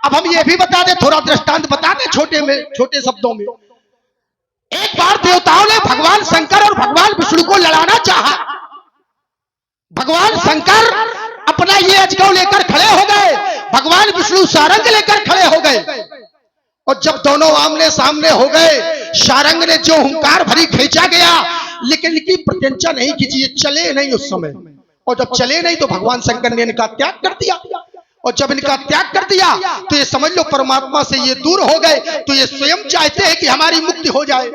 अब हम ये भी बता दें, थोड़ा दृष्टांत बता दें छोटे शब्दों में। एक बार देवताओं ने भगवान शंकर और भगवान विष्णु को लड़ाना चाहा। भगवान शंकर अपना ये अजगव लेकर खड़े हो गए, भगवान विष्णु सारंग लेकर खड़े हो गए। और जब दोनों आमने सामने हो गए, सारंग ने जो हुंकार भरी खींचा गया, लेकिन इनकी प्रत्यंचा नहीं खींची, चले नहीं उस समय। और जब चले नहीं तो भगवान शंकर ने इनका त्याग कर दिया। और जब इनका त्याग कर दिया तो ये समझ लो परमात्मा से ये दूर हो गए। तो ये स्वयं चाहते हैं कि हमारी मुक्ति हो जाए।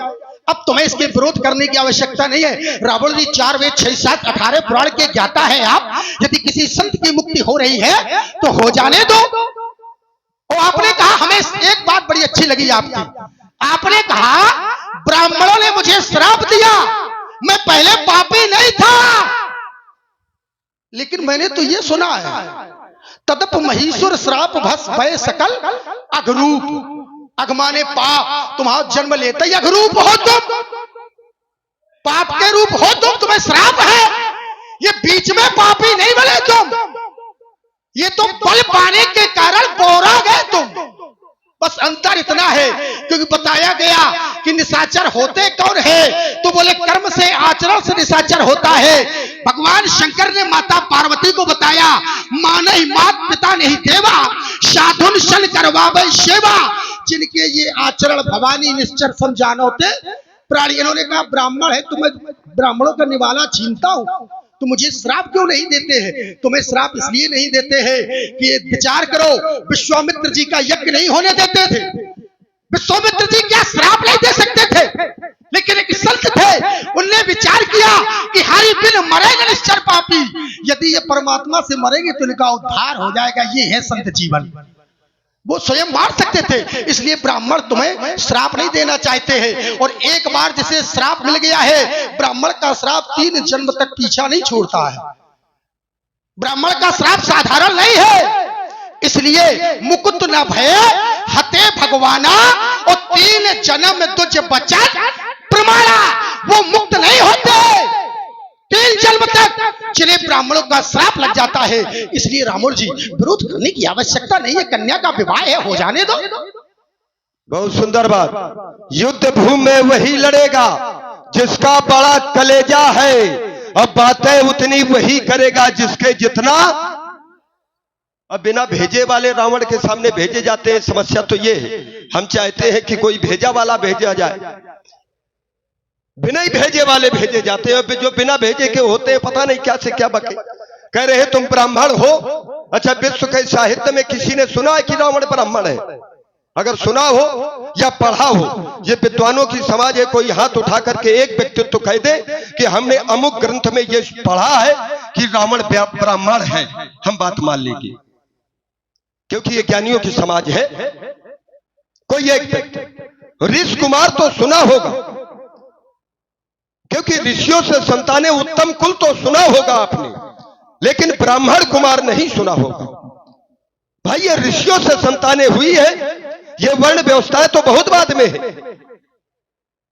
अब तुम्हें इसके विरोध करने की आवश्यकता नहीं है। रावण जी 4 वेद 6 7 18 पुराण के ज्ञाता है आप। यदि किसी संत की मुक्ति हो रही है तो हो जाने दो। और आपने कहा, हमें एक बात बड़ी अच्छी लगी आपकी, आपने कहा ब्राह्मणों ने मुझे श्राप दिया, मैं पहले पापी नहीं था। लेकिन मैंने तो ये सुना है, तदप महीश्वर श्राप भस भय सकल अघरूप। अघमाने पाप, तुम्हारा जन्म लेते ही अघरूप हो तुम, पाप के रूप हो तुम, तुम्हें श्राप है। ये बीच में पापी नहीं बने तुम, ये तो बल पाने के कारण बोरा गए तुम। बस अंतर इतना है, क्योंकि बताया गया कि निशाचर होते कौन है, तो बोले कर्म से, आचरण से निशाचर होता है। भगवान शंकर ने माता पार्वती को बताया, मानई मात पिता नहीं देवा, साधुन शन करवावे सेवा। जिनके ये आचरण भवानी निश्चर समझानोते प्राणी। इन्होंने कहा ब्राह्मण है, तुम्हें ब्राह्मणों का निवाला छीनता हूं, तो मुझे श्राप क्यों नहीं देते हैं? तुम्हें श्राप इसलिए नहीं देते हैं कि विचार करो, विश्वामित्र जी का यज्ञ नहीं होने देते थे। विश्वामित्र जी क्या श्राप नहीं दे सकते थे? लेकिन एक संत थे, उनने विचार किया कि हरि बिन मरेगा निश्चर पापी। यदि ये परमात्मा से मरेंगे तो इनका उद्धार हो जाएगा। ये है संत जीवन। वो स्वयं मार सकते थे, इसलिए ब्राह्मण तुम्हें श्राप नहीं देना चाहते हैं। और एक बार जिसे श्राप मिल गया है, ब्राह्मण का श्राप 3 जन्म तक पीछा नहीं छोड़ता है। ब्राह्मण का श्राप साधारण नहीं है। इसलिए मुकुट न भय हते भगवाना, और 3 जन्म तुझ बचत प्रमाणा। वो मुक्त नहीं होते 3 जन्म तक, जिन्हें ब्राह्मणों का श्राप लग जाता है। इसलिए रामोल जी, विरोध करने की आवश्यकता नहीं है, कन्या का विवाह है, हो जाने दो। बहुत सुंदर बात। युद्ध भूमि में वही लड़ेगा जिसका बड़ा कलेजा है, अब बातें उतनी वही करेगा जिसके जितना। अब बिना भेजे वाले रावण के सामने भेजे जाते हैं। समस्या तो ये है, हम चाहते हैं कि कोई भेजा वाला भेजा जाए, बिना ही भेजे वाले भेजे जाते हैं। जो बिना भेजे के होते हैं, पता नहीं क्या से क्या बके। कह रहे तुम ब्राह्मण हो। अच्छा, विश्व के साहित्य में किसी ने सुना है कि रावण ब्राह्मण है? अगर सुना हो या पढ़ा हो, ये विद्वानों की समाज है, कोई हाथ उठा करके एक व्यक्तित्व कह दे कि हमने अमुक ग्रंथ में ये पढ़ा है कि रावण ब्राह्मण है, हम बात मान लेंगे, क्योंकि ये ज्ञानियों की समाज है। कोई एक व्यक्ति, ऋषि कुमार तो सुना होगा, क्योंकि ऋषियों से संताने उत्तम कुल तो सुना होगा आपने, लेकिन ब्राह्मण कुमार नहीं सुना होगा। भाई, ये ऋषियों से संताने हुई है, ये वर्ण व्यवस्था तो बहुत बाद में है।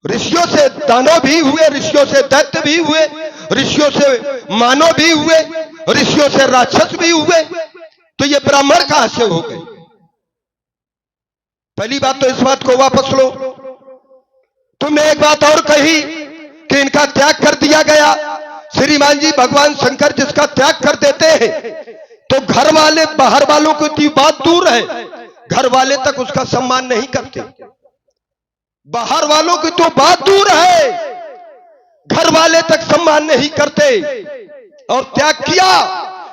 ऋषियों से दानव भी हुए, ऋषियों से दैत्य भी हुए, ऋषियों से मानव भी हुए, ऋषियों से राक्षस भी हुए, तो ये ब्राह्मण कहां से हो गए? पहली बात तो इस बात को वापस लो। तुमने एक बात और कही कि इनका त्याग कर दिया गया। श्रीमान जी, भगवान शंकर जिसका त्याग कर देते हैं तो घर वाले बाहर वालों की बात दूर है, घर वाले तक उसका सम्मान नहीं करते। बाहर वालों की तो बात दूर है, घर वाले तक सम्मान नहीं करते और त्याग किया।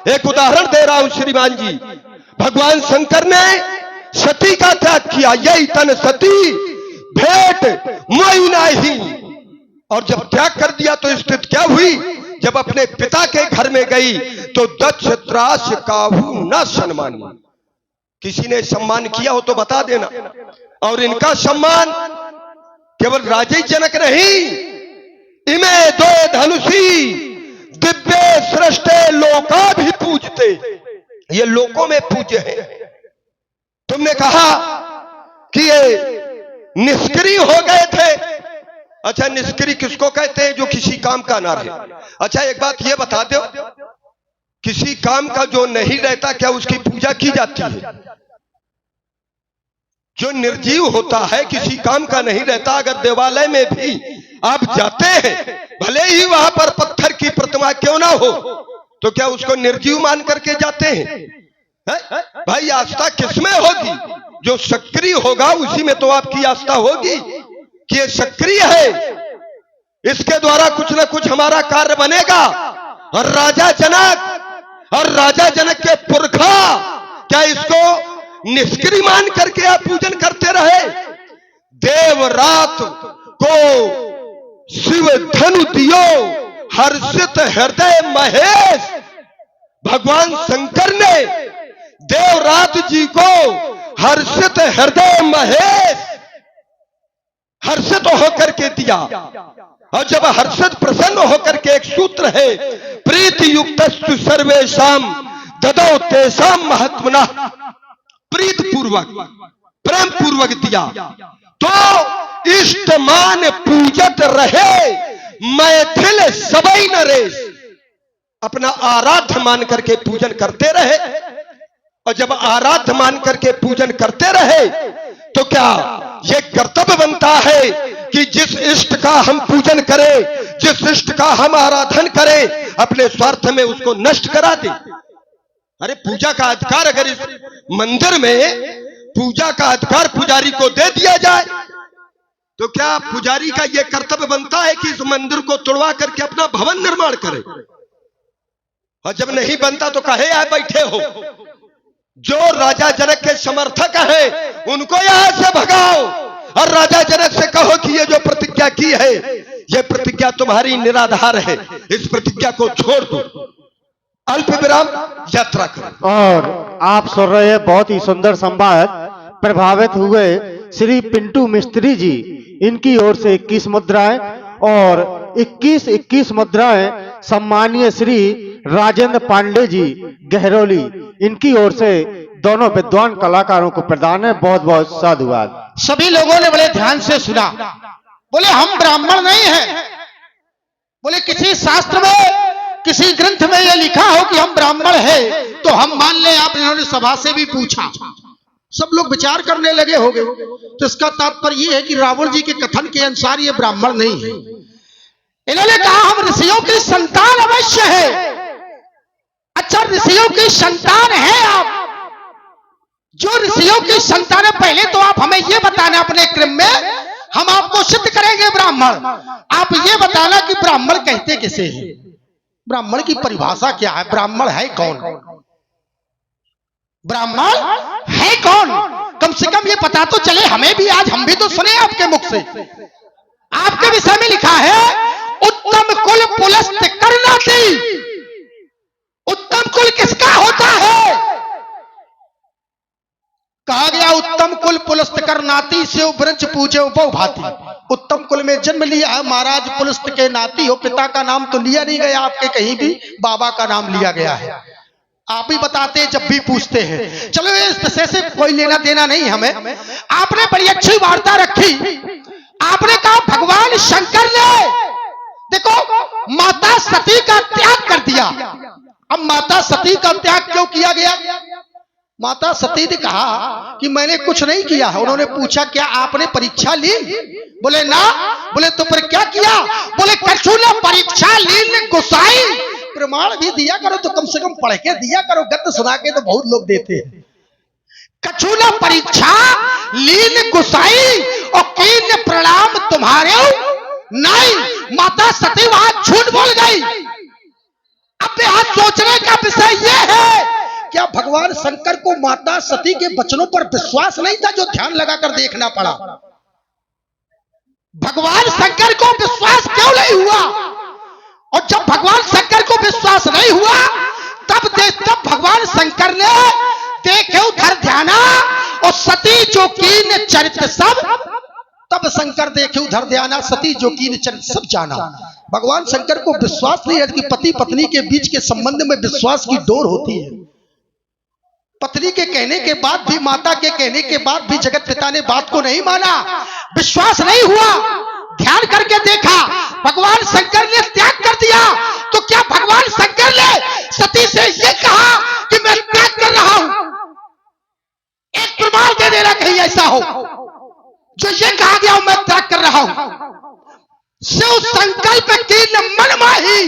एक उदाहरण दे रहा हूं श्रीमान जी, भगवान शंकर ने सती का त्याग किया। यही तन सती भेंट मोई नहीं। और जब त्याग कर दिया तो स्थिति क्या हुई? जब अपने पिता के घर में गई तो दक्ष त्रास काहू न सम्मानी। किसी ने सम्मान किया हो तो बता देना। और इनका सम्मान केवल राजे जनक नहीं, इमे दो धनुषी दिव्य सृष्टे लोका भी पूजते, ये लोकों में पूज्य है। तुमने कहा कि ये निष्क्रिय हो गए थे। अच्छा, निष्क्रिय किसको कहते हैं? जो किसी काम का ना रहे। अच्छा, एक बात ये बता दो, किसी काम का जो नहीं रहता क्या उसकी पूजा की जाती है? जो निर्जीव होता है, किसी काम का नहीं रहता, अगर देवालय में भी आप जाते हैं, भले ही वहां पर पत्थर की प्रतिमा क्यों ना हो, तो क्या उसको निर्जीव मान करके जाते हैं? भाई आस्था किसमें होगी? जो सक्रिय होगा उसी में तो आपकी आस्था होगी कि ये सक्रिय है, इसके द्वारा कुछ ना कुछ हमारा कार्य बनेगा। और राजा जनक के पुरखा क्या इसको निष्क्रिय मान करके आप पूजन करते रहे? देव रात को शिव धनु दियो हर्षित हृदय महेश। भगवान शंकर ने देवरात जी को हर्षित हृदय महेश हर्षित होकर के दिया। और जब हर्षित प्रसन्न होकर के एक सूत्र है, प्रीति युक्तस्तु सर्वेषाम ददौ तेषाम महत्वना, प्रीत पूर्वक प्रेम पूर्वक दिया तो इष्टमान पूजत रहे मैथिल सबई नरेश। अपना आराध्य मान करके पूजन करते रहे। और जब आराध्य मान करके पूजन करते रहे तो क्या यह कर्तव्य बनता है कि जिस इष्ट का हम पूजन करें, जिस इष्ट का हम आराधन करें, अपने स्वार्थ में उसको नष्ट करा दें? अरे पूजा का अधिकार अगर इस मंदिर में पूजा का अधिकार पुजारी को दे दिया जाए तो क्या पुजारी का यह कर्तव्य बनता है कि इस मंदिर को तोड़वा करके अपना भवन निर्माण करे? और जब नहीं बनता तो कहे आप बैठे हो? जो राजा जनक के समर्थक हैं उनको यहां से भगाओ और राजा जनक से कहो कि ये जो प्रतिज्ञा की है, ये प्रतिज्ञा तुम्हारी निराधार है, इस प्रतिज्ञा को छोड़ दो। अल्प विराम यात्रा करो। और आप सुन रहे हैं बहुत ही सुंदर संवाद। प्रभावित हुए श्री पिंटू मिस्त्री जी, इनकी ओर से 21 मुद्राएं और 21 मुद्राएं सम्मानीय श्री राजेंद्र पांडे जी गहरौली, इनकी ओर से दोनों विद्वान कलाकारों को प्रदान है। बहुत बहुत साधुवाद। सभी लोगों ने बड़े ध्यान से सुना। बोले हम ब्राह्मण नहीं हैं। बोले किसी शास्त्र में, किसी ग्रंथ में यह लिखा हो कि हम ब्राह्मण हैं तो हम मान लें। आप इन्होंने सभा से भी पूछा, सब लोग विचार करने लगे हो गए। तो इसका तात्पर्य यह है कि रावण जी के कथन के अनुसार ये ब्राह्मण नहीं है। इन्होंने कहा हम ऋषियों की संतान अवश्य है। अच्छा, ऋषियों की संतान है आप? जो ऋषियों की संतान है, पहले तो आप हमें यह बताना अपने क्रम में, हम आपको सिद्ध करेंगे ब्राह्मण। आप ये बताना कि ब्राह्मण कहते किसे हैं, ब्राह्मण की परिभाषा क्या है, ब्राह्मण है कौन, ब्राह्मण है कौन? कम से कम ये पता तो चले हमें भी, आज हम भी तो सुने आपके मुख से। आपके विषय में लिखा है उत्तम कुल पुलस्त करनाती। उत्तम कुल किसका होता है? कहा गया उत्तम कुल पुलस्त करनाती से वृक्ष पूजे उपो भाती। उत्तम कुल में जन्म लिया है महाराज, पुलस्त के नाती हो। पिता का नाम तो लिया नहीं गया आपके, कहीं भी बाबा का नाम लिया गया है। आप ही बताते जब भी पूछते हैं। चलो इस विषय से कोई लेना देना नहीं हमें। आपने बड़ी अच्छी वार्ता रखी। आपने कहा भगवान शंकर ने देखो माता सती का त्याग कर दिया। अब माता सती का त्याग क्यों किया गया? माता सती ने कहा कि मैंने कुछ नहीं किया है। उन्होंने पूछा क्या आपने परीक्षा ली? बोले ना। बोले तो फिर क्या किया? बोले कछु ने परीक्षा ली ने गुसाई। प्रमाण भी दिया करो तो कम से कम पढ़ के दिया करो, गद्य सुना के तो बहुत लोग देते हैं। कछु ने परीक्षा ली ने गुसाई और कीन प्रणाम तुम्हारे नहीं। माता सती वहां झूठ बोल गई। अब यहां सोचने का विषय यह है, क्या भगवान शंकर को माता सती के वचनों पर विश्वास नहीं था जो ध्यान लगाकर देखना पड़ा? भगवान शंकर को विश्वास क्यों नहीं हुआ? और जब भगवान शंकर को विश्वास नहीं हुआ तब भगवान शंकर ने देखे उधर ध्याना और सती जो कीन चरित्र सब, तब शंकर देखे उधर ध्याना सती जो कीन चरित्र सब जाना। भगवान शंकर को विश्वास नहीं है कि पति पत्नी के बीच के संबंध में विश्वास की डोर होती है। पत्नी के कहने के बाद भी, माता के कहने के बाद भी जगत पिता ने बात को नहीं माना, विश्वास नहीं हुआ। ध्यान करके देखा, भगवान शंकर ने त्याग कर दिया। तो क्या भगवान शंकर ने सती से यह कहा कि मैं त्याग कर रहा हूं? एक प्रमाण दे देना कहीं ऐसा हो जो ये कहा गया हो मैं त्याग कर रहा हूं। शिव संकल्प की न मन माही,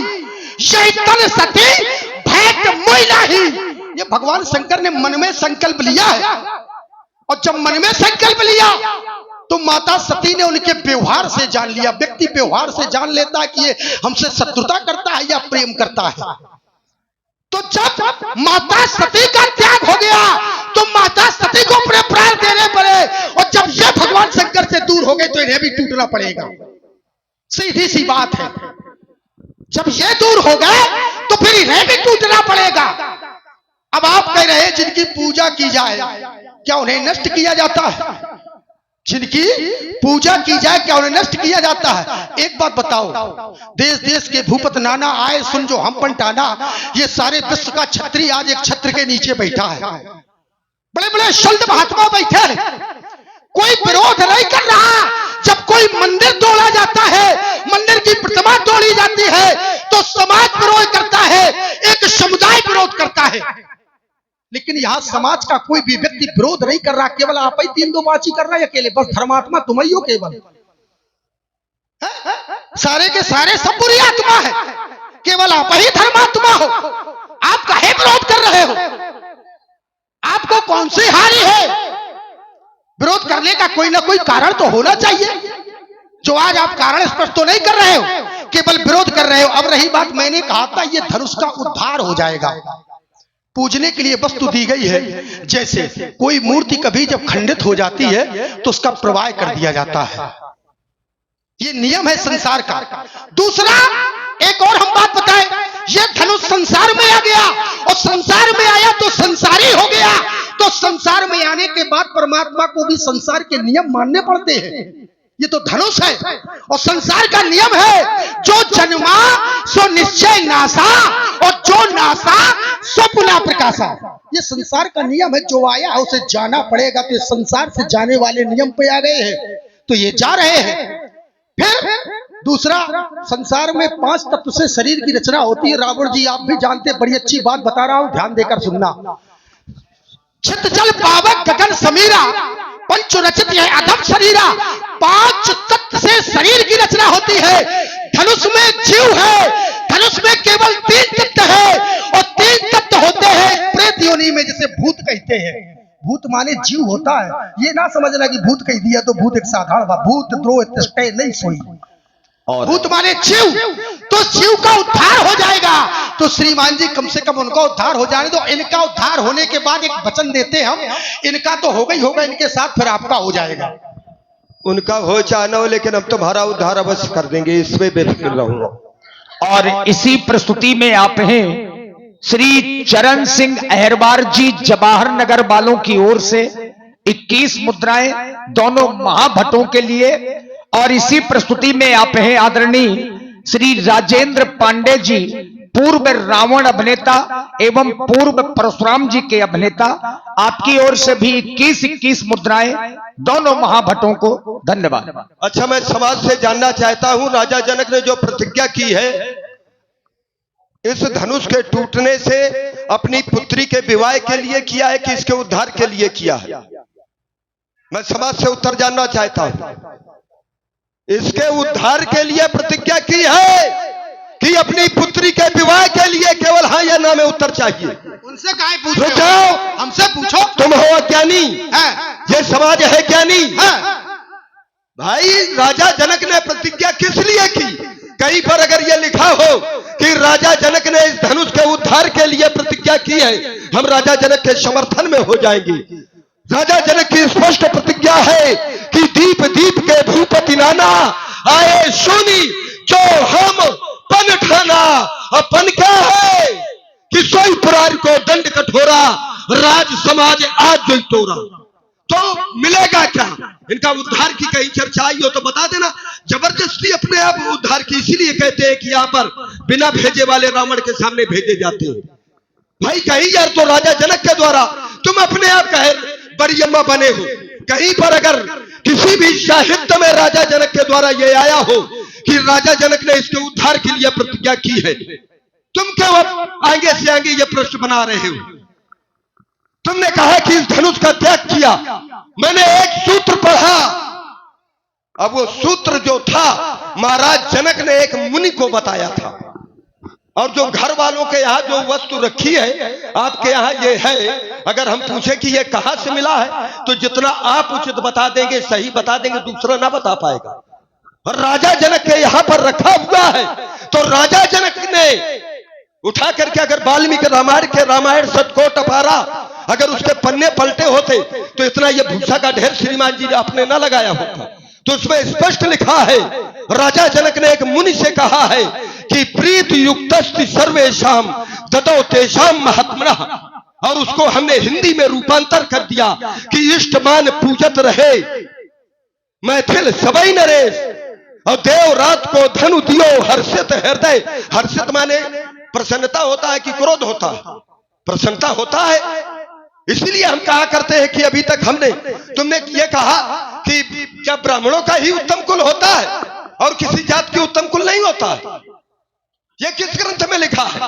यही तन सती भेंट मोई नाही। ये भगवान शंकर ने मन में संकल्प लिया है, और जब मन में संकल्प लिया तो माता सती ने उनके व्यवहार से जान लिया। व्यक्ति व्यवहार से जान लेता है कि ये हमसे शत्रुता करता है या प्रेम करता है। तो जब माता सती का त्याग हो गया तो माता सती को अपने प्राण देने पड़े, और जब ये भगवान शंकर से दूर हो गए तो इन्हें भी टूटना पड़ेगा। सीधी सी बात है, जब ये दूर हो गए तो फिर इन्हें भी टूटना पड़ेगा। अब आप कह रहे हैं जिनकी पूजा की जाए क्या उन्हें नष्ट किया जाता है? जिनकी पूजा की जाए क्या उन्हें नष्ट किया जाता है? एक बात बताओ, देश देश के भूपत नाना आए सुन जो हम पंटाना, ये सारे विश्व का छत्री आज एक छत्र के नीचे बैठा है। बड़े बड़े संत महात्मा बैठे हैं, कोई विरोध नहीं कर रहा। जब कोई मंदिर तोड़ा जाता है, मंदिर की प्रतिमा तोड़ी जाती है, तो समाज विरोध करता है, एक समुदाय विरोध करता है। लेकिन यहां समाज का कोई भी व्यक्ति विरोध नहीं कर रहा, केवल आप ही तीन दो बाची कर रहे हैं अकेले। बस धर्मात्मा तुम ही हो केवल, सारे के सारे सब बुरी आत्मा है, केवल आप ही धर्मात्मा हो। आप काहे विरोध कर रहे हो? आपको कौन सी हानि है? विरोध करने का कोई ना कोई कारण तो होना चाहिए, जो आज आप कारण स्पष्ट तो नहीं कर रहे हो, केवल विरोध कर रहे हो। अब रही बात, मैंने कहा था ये धनुष का उद्धार हो जाएगा। पूजने के लिए वस्तु दी गई है, जैसे कोई मूर्ति कभी जब खंडित हो जाती है तो उसका प्रवाह कर दिया जाता है, ये नियम है संसार का। दूसरा एक और हम बात बताएं, ये धनुष संसार में आ गया, और संसार में आया तो संसारी हो गया। तो संसार में आने के बाद परमात्मा को भी संसार के नियम मानने पड़ते हैं। ये तो धनुष है और संसार का नियम है, जो जन्मा सो निश्चय नासा, और जो नासा सो पुनः प्रकाशा। ये संसार का नियम है, जो आया है उसे जाना पड़ेगा। तो संसार से जाने वाले नियम पे आ गए हैं, तो ये जा रहे हैं। फिर दूसरा, संसार में 5 तत्व से शरीर की रचना होती है। रावण जी आप भी जानते, बड़ी अच्छी बात बता रहा हूं, ध्यान देकर सुनना। छित जल पावक गगन समीरा, पंच रचित है अधम शरीरा। 5 तत्व से शरीर की रचना होती है। धनुष में जीव है, धनुष में केवल 3 तत्व है, और 3 तत्व होते हैं प्रेत योनि में, जिसे भूत कहते हैं। भूत माने जीव होता है, ये ना समझना कि भूत कह दिया तो भूत एक साधारण भूत द्रोह तिष्ठे नहीं सोई, और भूत माने जीव। तो जीव का उद्धार हो जाएगा। तो श्रीमान जी कम से कम उनका उद्धार हो जाने दो। इनका उद्धार होने के बाद एक वचन देते हम, इनका तो होगा ही होगा, इनके साथ फिर आपका हो जाएगा। उनका हो चाहे न हो, लेकिन हम तुम्हारा उद्धार अवश्य कर देंगे, इसमें बेफिक्र रहूंगा। और इसी प्रस्तुति में आप हैं श्री चरण सिंह अहरवार जी जवाहर नगर वालों की ओर से 21 मुद्राएं दोनों महाभट्टों के लिए। और इसी प्रस्तुति में आप हैं आदरणीय श्री राजेंद्र पांडे जी, पूर्व रावण अभिनेता एवं पूर्व परशुराम जी के अभिनेता। आपकी ओर से भी 21 मुद्राएं दोनों महाभट्टों को धन्यवाद। अच्छा, मैं समाज से जानना चाहता हूं, राजा जनक ने जो प्रतिज्ञा की है, इस धनुष के टूटने से अपनी पुत्री के विवाह के लिए किया है कि इसके उद्धार के लिए किया है? मैं समाज से उत्तर जानना चाहता हूं। इसके उद्धार के लिए प्रतिज्ञा की है कि अपनी पुत्री के विवाह के लिए? केवल हाँ या ना में उत्तर चाहिए। उनसे काहे पूछ रहे हो? हमसे पूछो। तुम हो अज्ञानी, ये समाज है ज्ञानी। भाई, राजा जनक ने प्रतिज्ञा किस लिए की? कहीं पर अगर यह लिखा हो कि राजा जनक ने इस धनुष के उद्धार के लिए प्रतिज्ञा की है, हम राजा जनक के समर्थन में हो जाएंगे। राजा जनक की स्पष्ट प्रतिज्ञा है कि दीप दीप के भूपति नाना आए सोनी, जो हम पन ठाना। अपन क्या है कि सोई पुराण को दंड कठोरा, राज समाज आज जो तोरा। तो मिलेगा क्या? इनका उद्धार की कहीं चर्चा आई हो तो बता देना। जबरदस्ती अपने आप उद्धार की इसीलिए कहते हैं कि यहाँ पर बिना भेजे वाले रावण के सामने भेजे जाते हैं। भाई, कहीं यार तो राजा जनक के द्वारा तुम अपने आप कहे बरियम्मा बने हो। कहीं पर अगर किसी भी साहित्य में राजा जनक के द्वारा यह आया हो कि राजा जनक ने इसके उद्धार के लिए प्रतिज्ञा की है, तुम क्यों आगे से आगे ये प्रश्न बना रहे हो? तुमने कहा कि इस धनुष का त्याग किया, मैंने एक सूत्र पढ़ा। अब वो सूत्र जो था महाराज जनक ने एक मुनि को बताया था। और जो घर वालों के यहाँ जो वस्तु रखी है आपके यहाँ ये है, अगर हम पूछे कि ये कहाँ से मिला है तो जितना आप उचित बता देंगे, सही बता देंगे, दूसरा ना बता पाएगा। और राजा जनक के यहाँ पर रखा हुआ है। तो राजा जनक ने उठा करके अगर वाल्मीकि रामायण के रामायण सतकोट अपारा अगर उसके पन्ने पलटे होते तो इतना ये भूसा का ढेर श्रीमान जी ने आपने ना लगाया होता। तो उसमें स्पष्ट लिखा है, राजा जनक ने एक मुनि से कहा है कि प्रीत युक्तस्ति सर्वेशाम ददौ तेषाम महात्मनः, और उसको हमने हिंदी में रूपांतर कर दिया कि इष्टमान पूजत रहे मैथिल सबई नरेश, और देव रात को धनु दियो हर्षित हृदय। हर्षित माने प्रसन्नता होता है कि क्रोध होता है? प्रसन्नता होता है। इसलिए हम कहा करते हैं कि अभी तक हमने तुमने ये कहा कि क्या ब्राह्मणों का ही उत्तम कुल होता है और किसी जात की उत्तम कुल नहीं होता है? ये किस ग्रंथ में लिखा है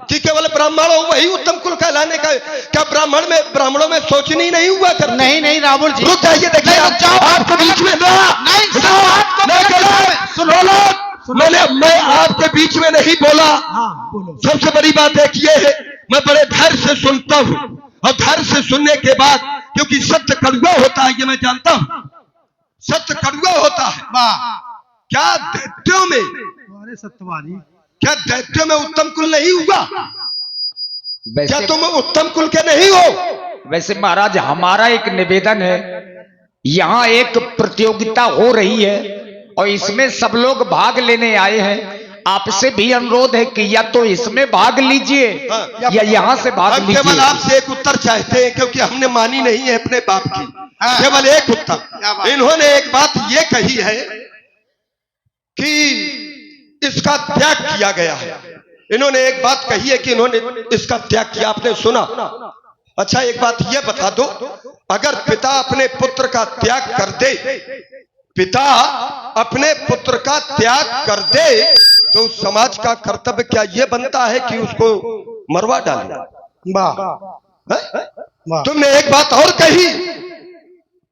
कि केवल ब्राह्मणों वही उत्तम कुल कहलाने का? क्या ब्राह्मणों में सोचनी नहीं हुआ कर? नहीं नहीं राहुल जी, रुक जाइए, देखिए आपके बीच में मैं आपके बीच में नहीं बोला। सबसे बड़ी बात एक ये है, मैं बड़े धैर्य से सुनता हूँ और धैर्य से सुनने के बाद, क्योंकि सत्य कड़वा होता है ये मैं जानता हूँ, सत्य कड़वा होता है। क्या दैत्यों में, सत्यवादी, क्या दैत्यों में उत्तम कुल नहीं हुआ? क्या वैसे तुम उत्तम कुल के नहीं हो? वैसे महाराज हमारा एक निवेदन है, यहाँ एक प्रतियोगिता हो रही है और इसमें सब लोग भाग लेने आए हैं। आपसे भी अनुरोध है कि या तो इसमें भाग लीजिए या यहाँ से भाग हम केवल लीजिए। आपसे एक उत्तर चाहते हैं, क्योंकि हमने मानी नहीं है अपने बाप की। केवल एक उत्तर। इन्होंने एक बात ये कही है कि इसका त्याग किया गया है। इन्होंने एक बात कही है कि इन्होंने इसका त्याग किया, आपने सुना? अच्छा एक बात ये बता दो, अगर पिता अपने पुत्र का त्याग कर दे, पिता अपने पुत्र का त्याग कर दे, तो समाज का कर्तव्य क्या ये बनता है कि उसको मरवा डाले? तुमने एक बात और कही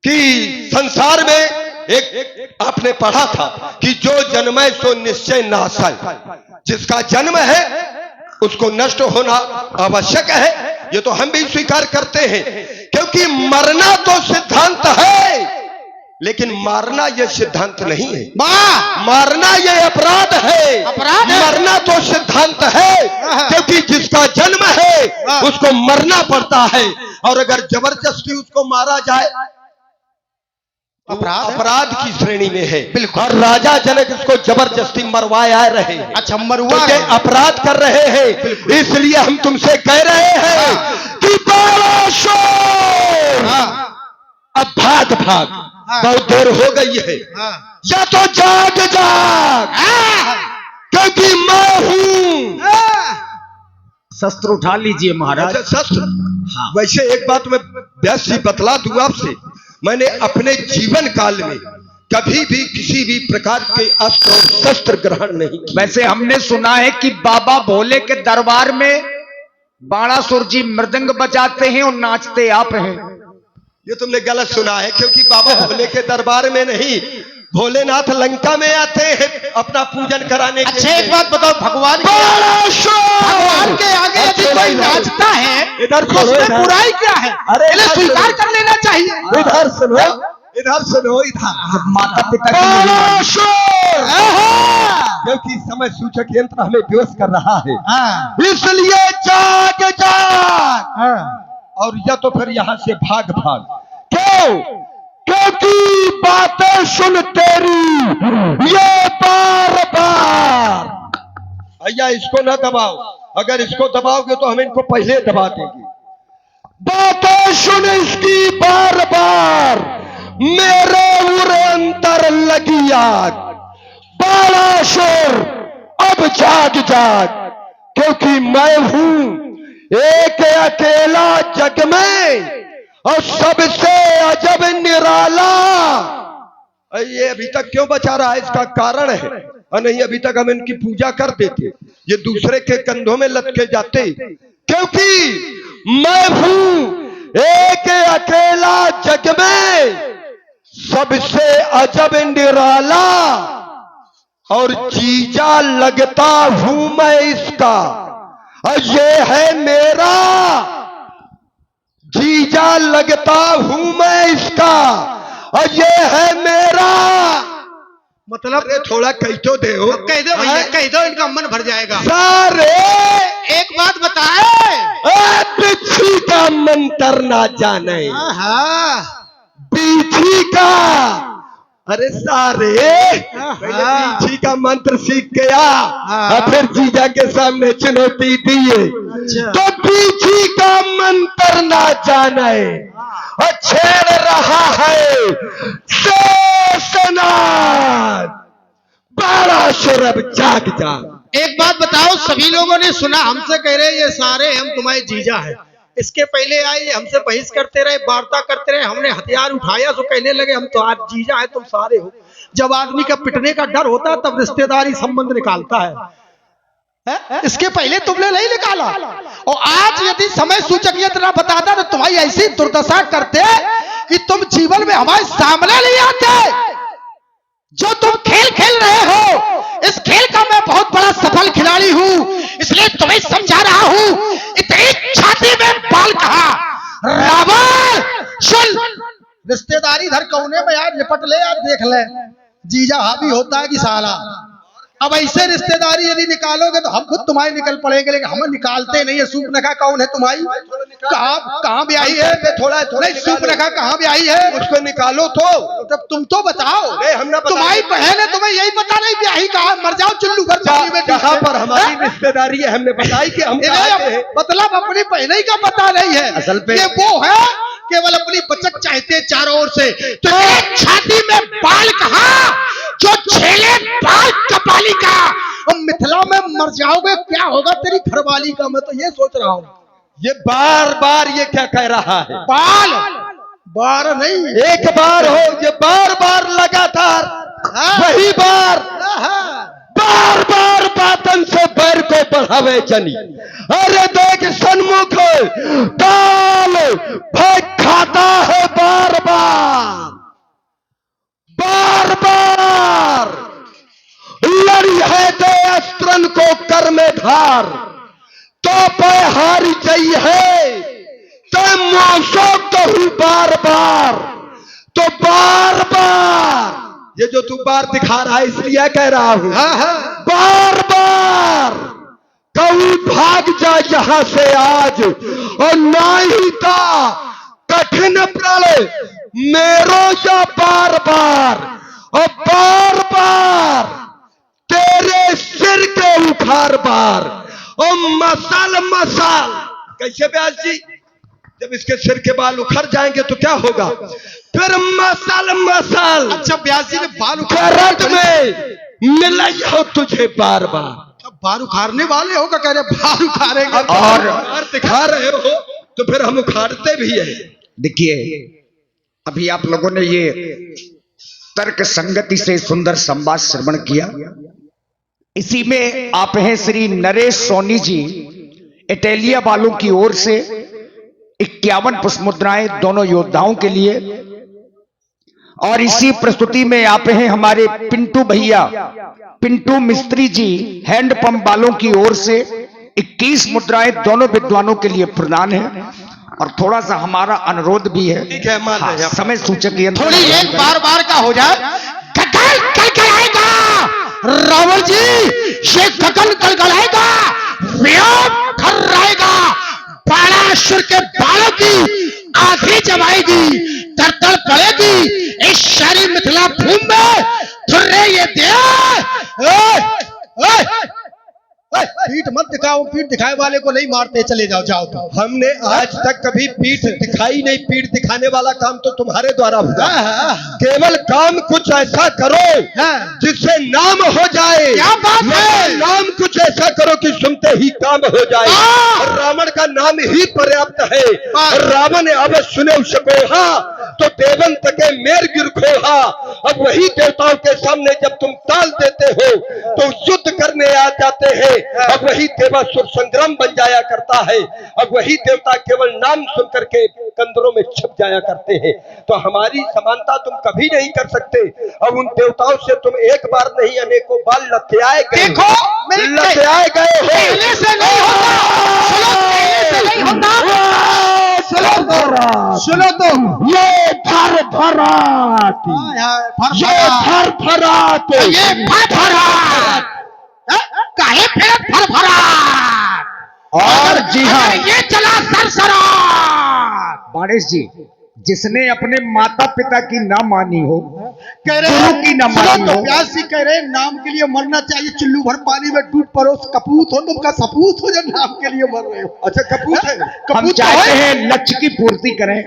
कि संसार में एक आपने पढ़ा था कि जो जन्मे सो निश्चय नाशय, जिसका जन्म है उसको नष्ट होना आवश्यक है। ये तो हम भी स्वीकार करते हैं, क्योंकि मरना तो सिद्धांत है लेकिन मारना यह सिद्धांत नहीं है। मारना यह अपराध है, मरना तो सिद्धांत है, क्योंकि जिसका जन्म है उसको मरना पड़ता है, और अगर जबरदस्ती उसको मारा जाए अपराध की श्रेणी में है। और राजा जनक इसको जबरदस्ती मरवाया रहे हैं। अच्छा मरवा तो अपराध कर रहे हैं, इसलिए हम तुमसे कह रहे हैं कि अब भाग बहुत देर हो गई है, या तो जाग क्योंकि मैं हूं। शस्त्र उठा लीजिए महाराज। शस्त्र? वैसे एक बात मैं व्यास जी बतला दूं आपसे, मैंने अपने जीवन काल में कभी भी किसी भी प्रकार के अस्त्र और शस्त्र ग्रहण नहीं किए। वैसे हमने सुना है कि बाबा भोले के दरबार में बाणासुर जी मृदंग बजाते हैं और नाचते आप हैं। ये तुमने गलत सुना है, क्योंकि बाबा भोले के दरबार में नहीं, भोलेनाथ लंका में आते हैं अपना पूजन कराने के लिए। अच्छा एक बात बताओ, भगवान के आगे यदि कोई नाचता है इधर तो उसमें बुराई क्या है? अरे स्वीकार कर लेना चाहिए। इधर सुनो, इधर माता पिता की क्योंकि समय सूचक यंत्र हमें विवश कर रहा है, इसलिए जाग और या तो फिर यहां से भाग। क्यों? क्योंकि बातें सुन तेरी ये बार भैया इसको ना दबाओ, अगर इसको दबाओगे तो हम इनको पहले दबा देंगे। बातें सुन इसकी बार मेरे उरे अंतर लगी आग, बाणासुर अब जाग क्योंकि मैं हूं एक अकेला जग में और सबसे अजब निराला। ये अभी तक क्यों बचा रहा है? इसका कारण है, और नहीं अभी तक हम इनकी पूजा कर देते, ये दूसरे के कंधों में लटके जाते। क्योंकि मैं हूं एक अकेला जग में सबसे अजब निराला, और जीजा लगता हूं मैं इसका, और ये है मेरा। जीजा लगता हूं मैं इसका, और ये है मेरा। मतलब अरे थोड़ा कह तो दे हो। कह दो भैया, कह दो, इनका मन भर जाएगा। सारे एक बात बताए, बिच्छी का मंत्र ना जाने, बीछी का। अरे सारे पहले बीछी का मंत्र सीख गया और फिर जीजा के सामने चुनौती दिए। तो बीछी का मंत्र ना जाने और छेड़ रहा है शेषनाग, बड़ा शरब जाग जा। एक बात बताओ, सभी लोगों ने सुना, हमसे कह रहे ये सारे हम तुम्हारे जीजा है। इसके पहले आए ये हमसे बहस करते रहे, वार्ता करते रहे, हमने हथियार उठाया तो कहने लगे हम तो आज जीजा है, तुम सारे हो। जब आदमी का पिटने का डर होता है तब रिश्तेदारी संबंध निकालता है? इसके पहले तुमने नहीं निकाला। और आज यदि समय सूचक ये तरह बताता तो तुम्हारी ऐसी दुर्दशा करते कि तुम जीवन में हमारे सामने नहीं आते। जो तुम खेल खेल रहे हो, इस खेल का मैं बहुत बड़ा सफल खिलाड़ी हूं, इसलिए तुम्हें समझा रहा हूं। इतनी छाती में बाल कहा रावण, सुन, रिश्तेदारी धर कोने में यार निपट ले, यार देख ले जीजा हावी होता है कि साला। अब ऐसे रिश्तेदारी यदि निकालोगे तो हम खुद तुम्हारे निकल पड़ेंगे, लेकिन हम निकालते नहीं है। सूपनखा कौन है तुम्हारी? कहाँ ब्याही है? थोड़ा सूपनखा कहाँ ब्याही है? उसको निकालो तो। तब तुम तो बताओ, हमने तुम्हारी बहन है, तुम्हें यही पता नहीं ब्याही कहाँ? मर जाओ चुल्लू घर में। कहाँ पर हमारी रिश्तेदारी है, हमने बताई कि हम मतलब अपनी बहन का पता नहीं है। असल पे ये वो है केवल अपनी बचत चाहते चारों ओर से। तो छाती में बाल कहाँ जो छेले बाल कपाली का, और मिथिला में मर जाओगे क्या होगा तेरी घरवाली का? मैं तो ये सोच रहा हूँ। ये बार बार ये क्या कह रहा है? बाल बार नहीं, एक बार हो, ये बार बार लगातार वही बार बार बार बातन से बैर को बढ़ावे जनी। अरे देख सन्मुख ताल भाई खाता है बार बार बार बार, लड़ी है तो अस्त्रन को कर में धार, तो पे हार जाई है तो मौसो कहूं बार बार, तो बार बार। ये जो तू बार दिखा रहा है इसलिए कह रहा हूं, बार बार कहूं भाग जा यहां से आज, और ना ही का कठिन प्रण मेरो या बार बार, और बार बार तेरे सिर के उखाड़ बार, और मसाल मसाल। कैसे ब्यास जी? जब इसके सिर के बाल उखड़ जाएंगे तो क्या होगा? फिर मसाल मसाल। अच्छा ब्यास जी ने बाल करंट में मिला हो तुझे बार बार। बाल उखाड़ने वाले हो, क्या कह रहे बाल उखाड़ेंगे? और बार दिखा रहे हो तो फिर हम उखाड़ते भी है। देखिए, अभी आप लोगों ने ये तर्क संगति से सुंदर संवाद श्रवण किया। इसी में आप हैं श्री नरेश सोनी जी, इटालिया वालों की ओर से 51 पुष्प मुद्राएं दोनों योद्धाओं के लिए। और इसी प्रस्तुति में आप हैं हमारे पिंटू भैया, पिंटू मिस्त्री जी, हैंडपंप वालों की ओर से 21 मुद्राएं दोनों विद्वानों के लिए प्रदान है। और थोड़ा सा हमारा अनुरोध भी है, ठीक है, मान लें। समय सूचक थोड़ी एक बार बार का हो जाए। गगन कलकलाएगा रावण जी, ये गगन कलकलाएगा, व्योम थर्राएगा, बाणासुर के बालों की आंखें जमाएगी, तरतल पड़ेगी इस सारी मिथिला भूमि में। थुर्रे ये दे पीठ मत दिखाओ, पीठ दिखाए वाले को नहीं मारते, चले जाओ जाओ। तो हमने आज तक कभी पीठ दिखाई नहीं, पीठ दिखाने वाला काम तो तुम्हारे द्वारा हुआ। केवल काम कुछ ऐसा करो जिससे नाम हो जाए। क्या बात है? नाम कुछ ऐसा करो कि सुनते ही काम हो जाए। और रावण का नाम ही पर्याप्त है। रावण अब सुने सको तो देवन तक सके मेर गिर खोहा। अब वही देवताओं के सामने जब तुम ताल देते हो तो युद्ध करने आ जाते हैं। अब वही देवासुर संग्राम बन जाया करता है। अब वही देवता केवल नाम सुन करके कंदरों में छप जाया करते हैं। तो हमारी समानता तुम कभी नहीं कर सकते। अब उन देवताओं से तुम एक बार नहीं अनेकों बार लत्याए गए, देखो, लत्याए गए हो। पहले से नहीं होता, सुनो, पहले से नहीं होता। सुनो तो, ये थर थरात, ये थर थरात, ये फरफराट, काहे फिर फरफराट, और जी हाँ, अगर ये चला सरसराट। बाणेश जी, जिसने अपने माता पिता की ना मानी हो, कह रहे गुरु की ना सुनो मानी तो हो, प्यास जी कह रहे नाम के लिए मरना चाहिए। चुल्लू भर पानी में डूब पड़ो, कपूत हो तुम का सपूत हो जो नाम के लिए मर रहे हो। अच्छा कपूत है। हम कपूत तो चाहते है। हैं लक्ष्य की पूर्ति करें।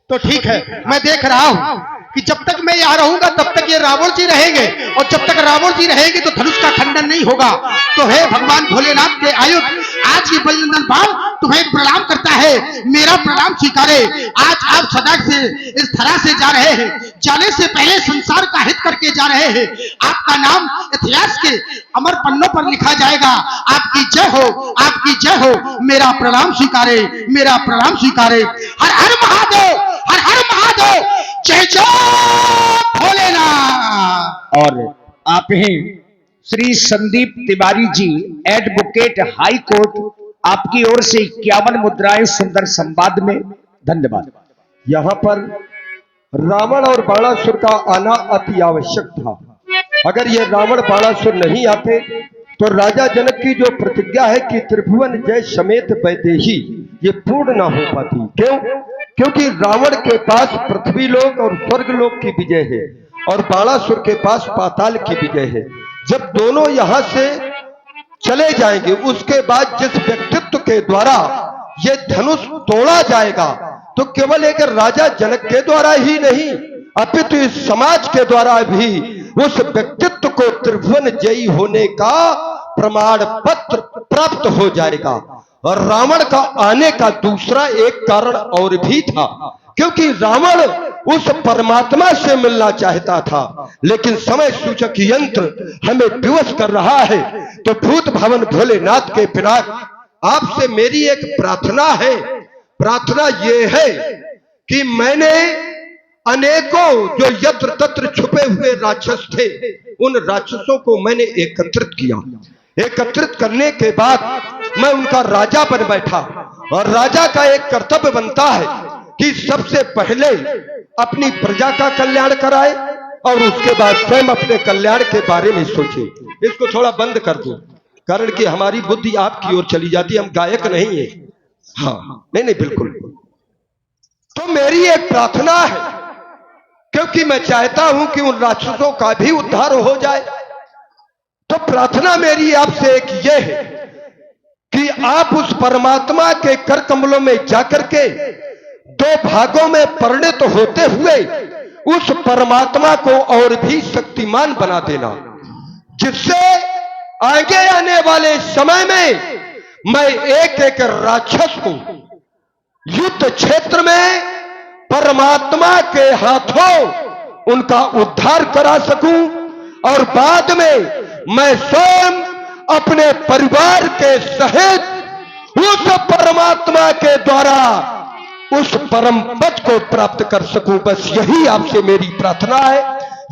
तो ठीक है, मैं देख रहा हूं कि जब तक मैं यहाँ रहूंगा तब तक ये रावण जी रहेंगे, और जब तक रावण जी रहेंगे तो धनुष का खंडन नहीं होगा। तो हे भगवान भोलेनाथ के आयुध, आज ये बलनंदन बाण तुम्हें प्रणाम करता है, मेरा प्रणाम स्वीकारे। आज आप सदा से इस धरा से जा रहे हैं, जाने से पहले संसार का हित करके जा रहे हैं। आपका नाम इतिहास के अमर पन्नों पर लिखा जाएगा। आपकी जय हो, आपकी जय हो, मेरा प्रणाम स्वीकारे, मेरा प्रणाम स्वीकारे। हर हर महादेव, हर हर महादेव, जय जय भोलेनाथ। और आप ही Shri Sandeep Tiwari ji, advocate high court, आपकी ओर से 51 मुद्राएं सुंदर संवाद में। धन्यवाद। यहाँ पर रावण और बाणासुर का आना अति आवश्यक था। अगर ये रावण बाणासुर नहीं आते तो राजा जनक की जो प्रतिज्ञा है कि त्रिभुवन जय समेत वैदेही, ये पूर्ण ना हो पाती। क्यों? क्योंकि रावण के पास पृथ्वी लोक और स्वर्ग लोक की विजय है और बाणासुर के पास पाताल की विजय है। जब दोनों यहां से चले जाएंगे, उसके बाद जिस व्यक्तित्व के द्वारा ये धनुष तोड़ा जाएगा तो केवल एक राजा जनक के द्वारा ही नहीं, अपितु इस समाज के द्वारा भी उस व्यक्तित्व को त्रिभुवन जयी होने का प्रमाण पत्र प्राप्त हो जाएगा। और रावण का आने का दूसरा एक कारण और भी था, क्योंकि रावण उस परमात्मा से मिलना चाहता था, लेकिन समय सूचक यंत्र हमें विवश कर रहा है। तो भूत भवन भोलेनाथ के पिनाक आपसे मेरी एक प्रार्थना है। प्रार्थना ये है कि मैंने अनेकों जो यत्र तत्र छुपे हुए राक्षस थे, उन राक्षसों को मैंने एकत्रित किया। एकत्रित करने के बाद मैं उनका राजा बन बैठा, और राजा का एक कर्तव्य बनता है कि सबसे पहले अपनी प्रजा का कल्याण कराए और उसके बाद स्वयं अपने कल्याण के बारे में सोचे। इसको थोड़ा बंद कर दो, कारण कि हमारी बुद्धि आपकी ओर चली जाती है। हम गायक नहीं है। हाँ, नहीं बिल्कुल। तो मेरी एक प्रार्थना है, क्योंकि मैं चाहता हूं कि उन राक्षसों का भी उद्धार हो जाए। तो प्रार्थना मेरी आपसे एक ये है कि आप उस परमात्मा के कर कमलों में जाकर के दो भागों में परिणत होते हुए उस परमात्मा को और भी शक्तिमान बना देना, जिससे आगे आने वाले समय में मैं एक एक राक्षस को युद्ध क्षेत्र में परमात्मा के हाथों उनका उद्धार करा सकूं, और बाद में मैं स्वयं अपने परिवार के सहित उस परमात्मा के द्वारा उस परम पद को प्राप्त कर सकूं। बस यही आपसे मेरी प्रार्थना है,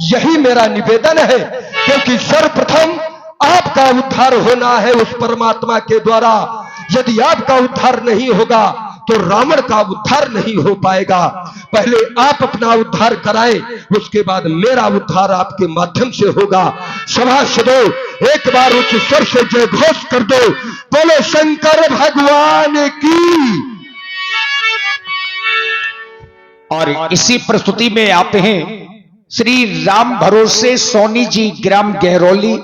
यही मेरा निवेदन है, क्योंकि सर्वप्रथम आपका उद्धार होना है उस परमात्मा के द्वारा। यदि आपका उद्धार नहीं होगा तो रावण का उद्धार नहीं हो पाएगा। पहले आप अपना उद्धार कराएं, उसके बाद मेरा उद्धार आपके माध्यम से होगा। सभासदों, एक बार उच्च स्वर से जय घोष कर दो, बोलो शंकर भगवान की। और इसी प्रस्तुति में आते हैं श्री राम भरोसे सोनी जी, ग्राम गहरौली,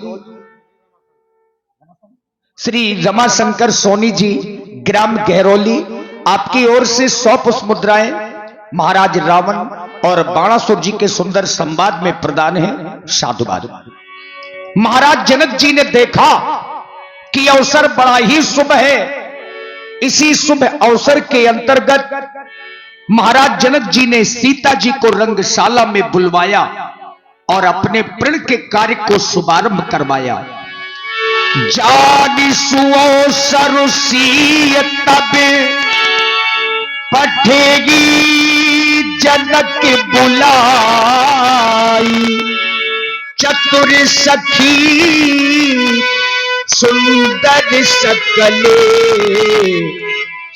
श्री रमाशंकर सोनी जी, ग्राम गहरौली, आपकी ओर से 100 पुष्प मुद्राएं महाराज रावण और बाणासुर जी के सुंदर संवाद में प्रदान है। साधुवाद। महाराज जनक जी ने देखा कि अवसर बड़ा ही शुभ है। इसी शुभ अवसर के अंतर्गत महाराज जनक जी ने सीता जी को रंगशाला में बुलवाया और अपने प्रण के कार्य को शुभारंभ करवाया। जानी सुओ सरुसीय तब पठेगी जनक बुलाई, चतुर सखी सुंदर सकले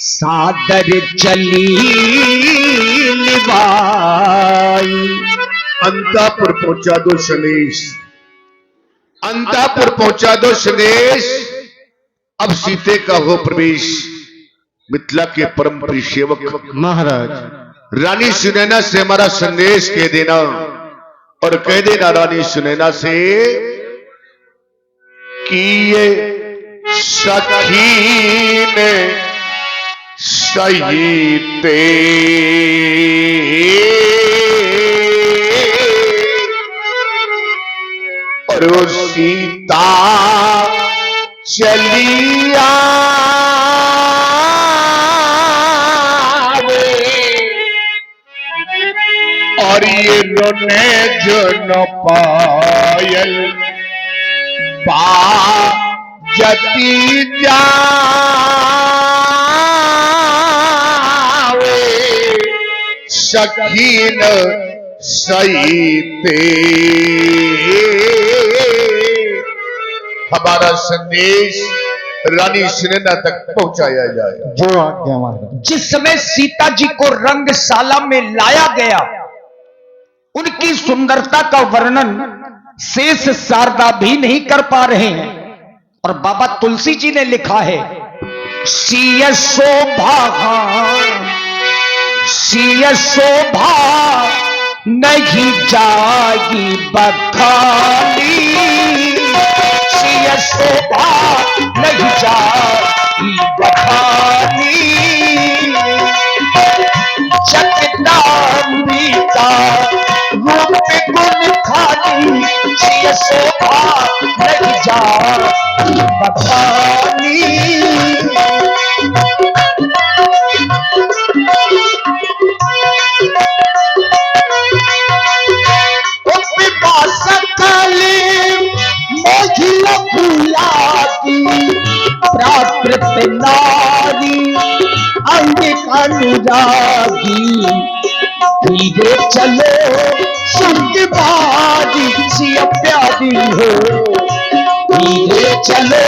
सादर चली निभाई। अंतापुर पहुंचा दो सनेश, अंतापुर पहुंचा दो सनेश, अब सीते का हो प्रवेश। मिथिला के परम प्रिय सेवक महाराज रानी सुनैना से हमारा संदेश कह देना, और कह देना रानी सुनैना से कि ये सखी ने सही ते और वो सीता चली आवे, और ये रोने जो न पायल बाजती जावे, सखीन सही ते। हमारा संदेश रानी सुनैना तक पहुंचाया जाए। जो आज्ञा महाराज। जिस समय सीता जी को रंगशाला में लाया गया, उनकी सुंदरता का वर्णन शेष शारदा भी नहीं कर पा रहे हैं। और बाबा तुलसी जी ने लिखा है, सिय शोभा सिय शोभा नहीं जागी बखानी, सिय शोभा नहीं जागी बखानी, जगदांबिका रूप गुण खानी, सिय शोभा नहीं जागी बखानी। प्राकृत नारी अंग अनुरागी, धीरे चलो सुख बारी सिय प्यारी हो, धीरे चलो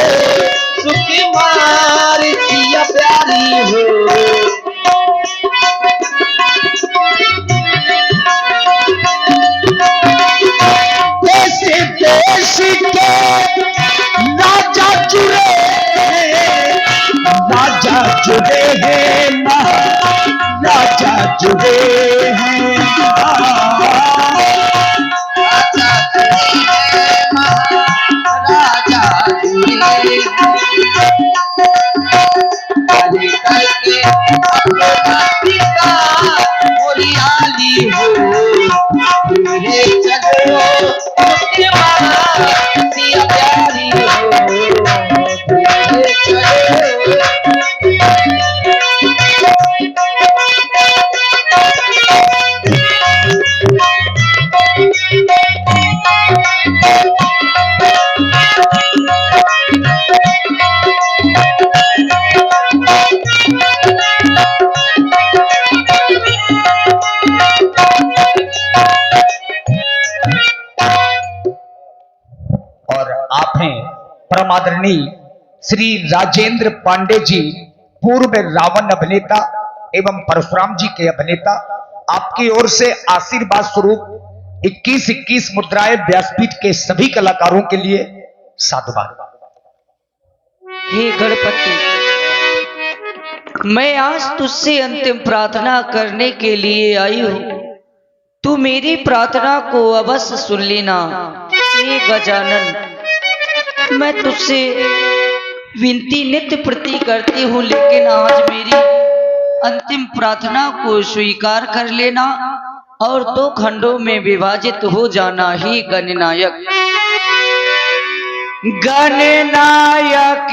सुख बारी सिय प्यारी हो। देश देश के राजा जुड़े हैं, राजा जुड़े हैं, राजा जुड़े हैं, राजा जुड़े हैं, मोरियाली हो, धीरे चलो उसके बाद सिया प्यारी हो, धीरे चलो। और आप हैं परम आदरणीय श्री राजेंद्र पांडे जी, पूर्व रावण अभिनेता एवं परशुराम जी के अभिनेता। आपकी ओर से आशीर्वाद स्वरूप 21-21 मुद्राएं व्यासपीठ के सभी कलाकारों के लिए साधुवाद। हे गणपति, मैं आज तुझसे अंतिम प्रार्थना करने के लिए आई हूँ। तू मेरी प्रार्थना को अवश्य सुन लेना। हे गजानन, मैं तुझसे विनती नित्य प्रति करती हूँ, लेकिन आज मेरी अंतिम प्रार्थना को स्वीकार कर लेना और 2 खंडों में विभाजित हो जाना। ही गणनायक गणनायक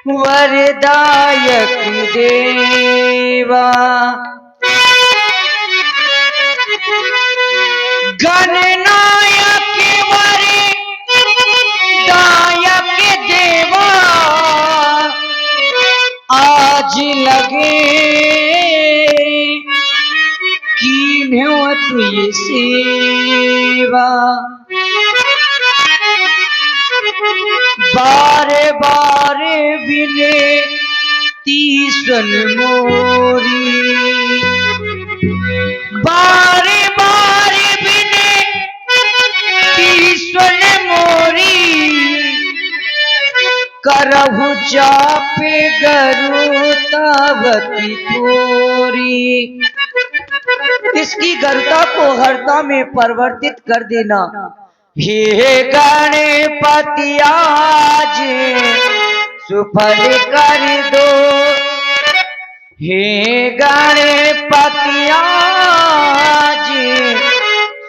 वरदायक देवा। गणनायक वरदायक देवा, आज लगे कीन्ह्यो तुय सेवा। बारे बारे विनती सुन मोरी, बारे बारे विनती सुन मोरी, करहु चापे गरुतावती तोरी। इसकी गरुता को हरता में परिवर्तित कर देना। हे गणपति आज सुफल कर दो, हे गणपति आज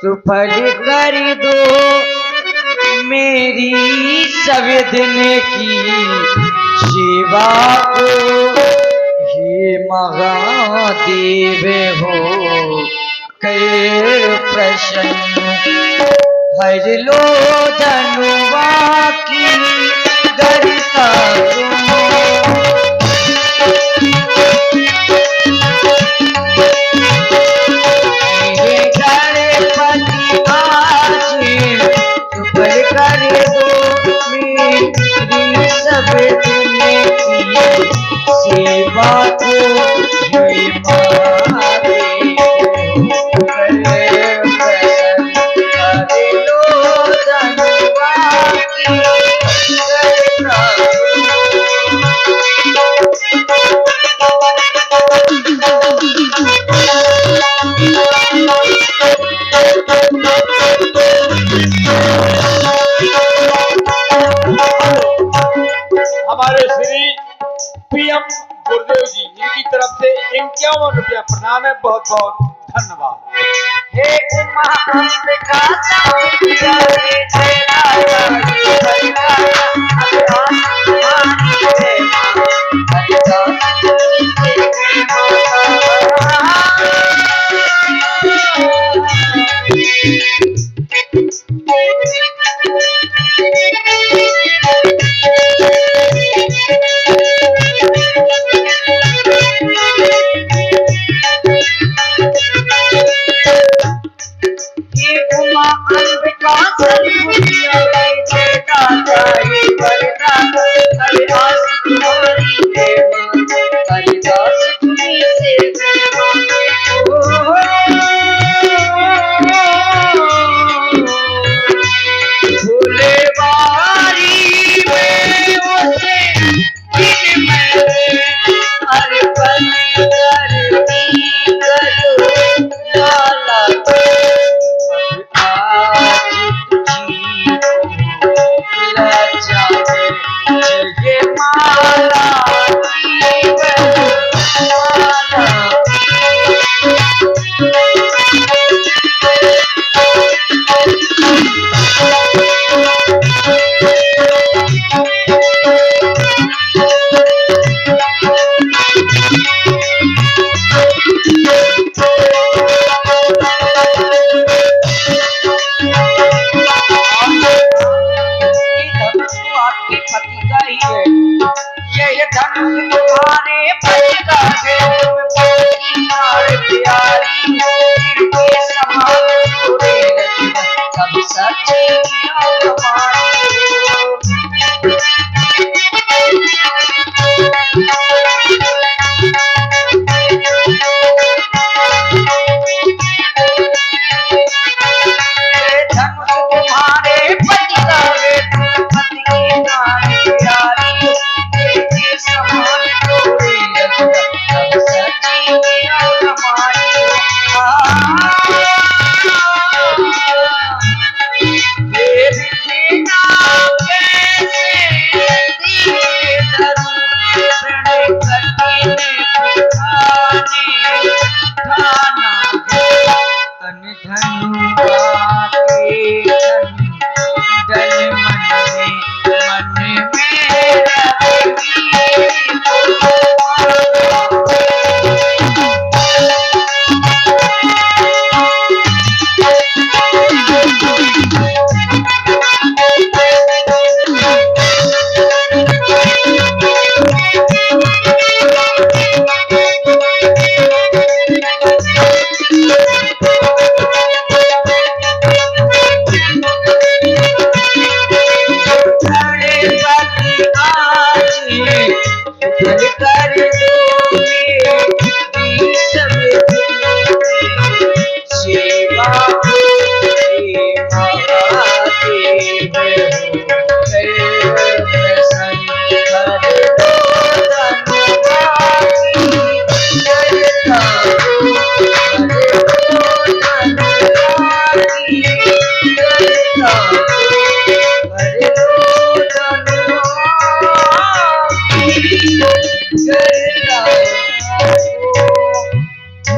सुफल कर दो, मेरी सब दिन की सेवा को। हे महादेव हो कर प्रसन्न, हर लो धनुवा की गरिता तुम। हे गणपति आज सुफल कर दो, मेरी सब दिन की सेवा को। हे महादेव कर प्रसन्न, हर लो धनुवा की गरिता हमारे श्री पीएम गुरुदेव जी इनकी तरफ से 51 रुपया प्रणाम है। बहुत बहुत धन्यवाद। हे उमा अंबिका सौंदर्य तेरा हरिदास तुम्हारी जय मां, हरिदास तुम्हारी जय हे उमा अंबिका सौंदर्य तेरा हरिदास तुम्हारी जय मां, हरिदास तुम्हारी जय भोले बारी में उसे दिन में हर पल करती करो लाला। आज तुझी को लजा है ये माला की माला। आपके पति का ही है, ये धनुष तुम्हारे पति का है। तुम पति मार प्यारी, इनके समान पूरे सब सच्ची तुम्हारे पति का है। तुम पति की मार प्यारी, इनके समान पूरे सब सच्ची हमारी। मन में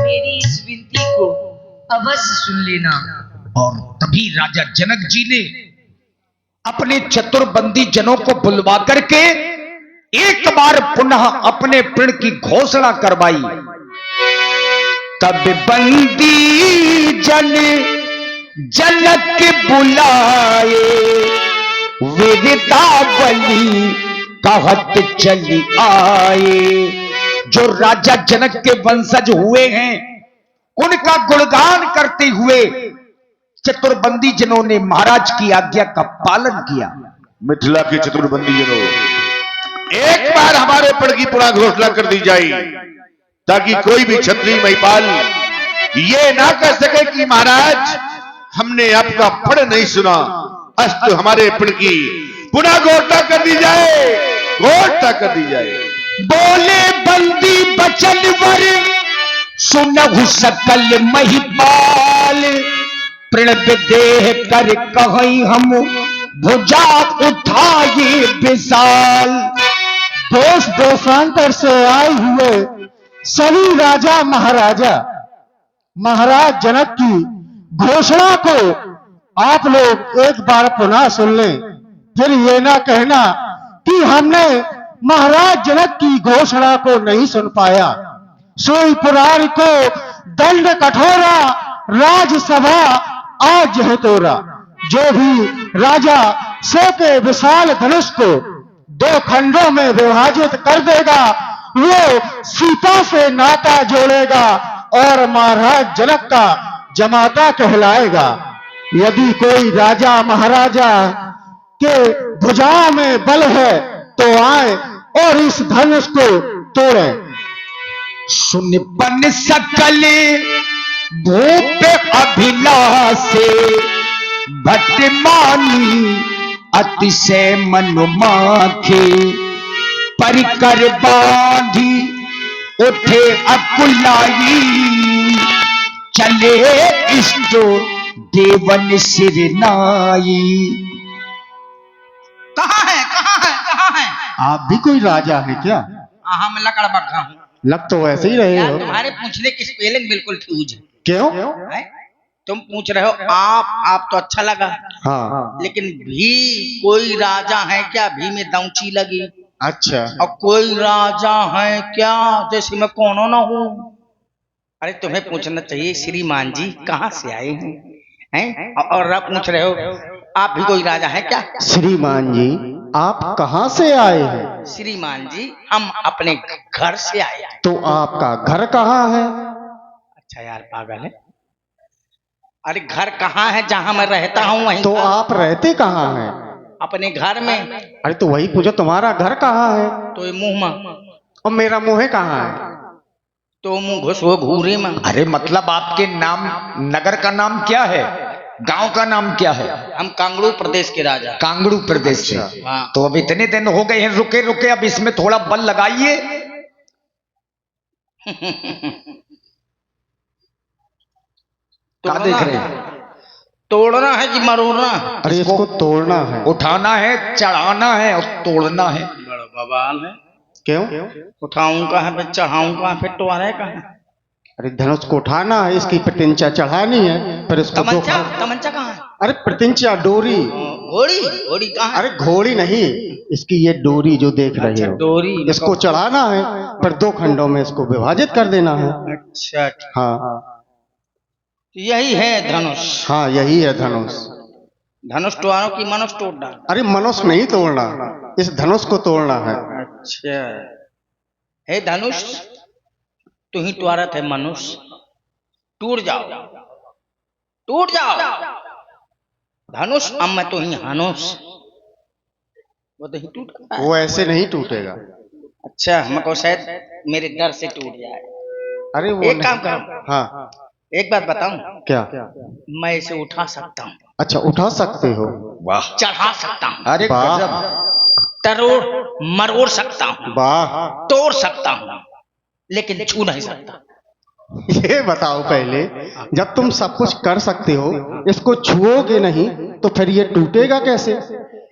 मेरी इस विनती को अवश्य सुन लेना। और तभी राजा जनक जी ने अपने चतुर्बंदी जनों को बुलवा करके एक बार पुनः अपने प्रण की घोषणा करवाई। तब बंदी जन जनक बुलाए, वेदावली कहत चली आए। जो राजा जनक के वंशज हुए हैं उनका गुणगान करते हुए चतुर्बंदी जनों ने महाराज की आज्ञा का पालन किया। मिथिला के चतुर्बंदी जनों, एक बार हमारे पड़ की पुनः घोषणा कर दी जाए, ताकि कोई भी क्षत्रिय महिपाल ये ना कह सके कि महाराज हमने आपका पढ़ नहीं सुना। अस्तु हमारे पढ़ की पुनः घोषणा कर दी जाए, घोषणा कर दी जाए। बोले बंदी बचन वर सुनहु सकल महिपाल, प्रणब देह कर कहीं हम भुजा उठाए विशाल। देश देशांतर से आए हुए सभी राजा महाराजा महाराज जनक की घोषणा को आप लोग एक बार पुनः सुन लें, फिर ये ना कहना कि हमने महाराज जनक की घोषणा को नहीं सुन पाया। सोई पुराण को दंड कठोरा, राजसभा आज है तोरा। जो भी राजा सो के विशाल धनुष को दो खंडों में विभाजित कर देगा, वो सीता से नाता जोड़ेगा और महाराज जनक का जमाता कहलाएगा। यदि कोई राजा महाराजा के भुजाओं में बल है तो आए और इस धनुष को तोड़े। सुन बन सकल भूप अभिलाषे, भट्टमानी अतिशय मनुमाखे। परिकर बांधी उठे अकुलाई, चले इष्टो देवन सिरनाई। कहाँ है कहाँ है कहाँ है? आप भी कोई राजा है क्या? हाँ मैं लकड़ बग्गा हूँ। लग तो वैसे ही रहे यार हो। तुम्हारे पूछने की स्पेलिंग बिल्कुल फ्यूज है। क्यों? हैं? तुम पूछ रहे हो आप तो अच्छा लगा, हाँ, लेकिन भी कोई राजा है क्या? भी में दौची लगी। अच्छा। और कोई राजा है क्या जैसे मैं कौन ना हूँ? अरे तुम्हें पूछना चाहिए श्रीमान जी कहाँ से आए हैं? और आप पूछ रहे हो आप भी कोई राजा है क्या? श्रीमान जी आप कहाँ से आए हैं? श्रीमान जी हम अपने घर से आए हैं। तो आपका घर कहाँ है? अच्छा यार पागल है। अरे घर कहाँ है? जहाँ मैं रहता हूँ वहीं। तो आप रहते कहाँ हैं? अपने घर में। अरे तो वही पूछो तुम्हारा घर कहाँ है? तो ये मुंह में। और मेरा मुंह कहाँ है? तो मुंह घुसो घूरे में। अरे मतलब आपके नाम, नगर का नाम क्या है, गांव का नाम क्या है? हम कांगड़ू प्रदेश के राजा। कांगड़ू प्रदेश से। हाँ। तो अब इतने दिन हो गए हैं, रुके रुके अब इसमें थोड़ा बल लगाइए। क्या देख रहे हैं? तोड़ना है कि मरोड़ना? अरे इसको तोड़ना है। उठाना है, चढ़ाना है और तोड़ना है। बड़ा बवाल है। क्यों? उठाऊं कहाँ पे, चढ़ाऊं कहाँ पे, टोरे कहाँ? अरे धनुष को उठाना है, इसकी प्रतिंचा चढ़ानी है, पर इसको तमंचा तमंचा कहाँ है? अरे प्रतिंचा डोरी। घोड़ी घोड़ी कहाँ है? अरे घोड़ी नहीं, इसकी ये डोरी जो देख रहे हो, डोरी इसको चढ़ाना है, पर दो खंडों में इसको विभाजित कर देना है। अच्छा हाँ यही है धनुष। हाँ यही है धनुष। धनुष टोड़ो की मनुष्य तोड़ डाल? अरे मनुष्य नहीं तोड़ना, इस धनुष को तोड़ना है। अच्छा हे धनुष तू ही टोरत है मनुष्य, टूट जाओ टूट जाओ धनुष। अब मैं तो ही हनुष, वो तो ही टूट। वो ऐसे नहीं टूटेगा। अच्छा हमको शायद मेरे डर से टूट जाए। अरे वो एक काम करो। हाँ एक बात बताऊं? क्या? मैं इसे उठा सकता हूँ। अच्छा उठा सकते हो? वाह, चढ़ा सकता हूँ। अरे वाह। गजब। तरोड़ मरोड़ सकता हूँ, वाह। तोड़ सकता हूँ, लेकिन छू नहीं सकता। ये बताओ पहले, जब तुम सब कुछ कर सकते हो, इसको छुओगे नहीं तो फिर ये टूटेगा कैसे?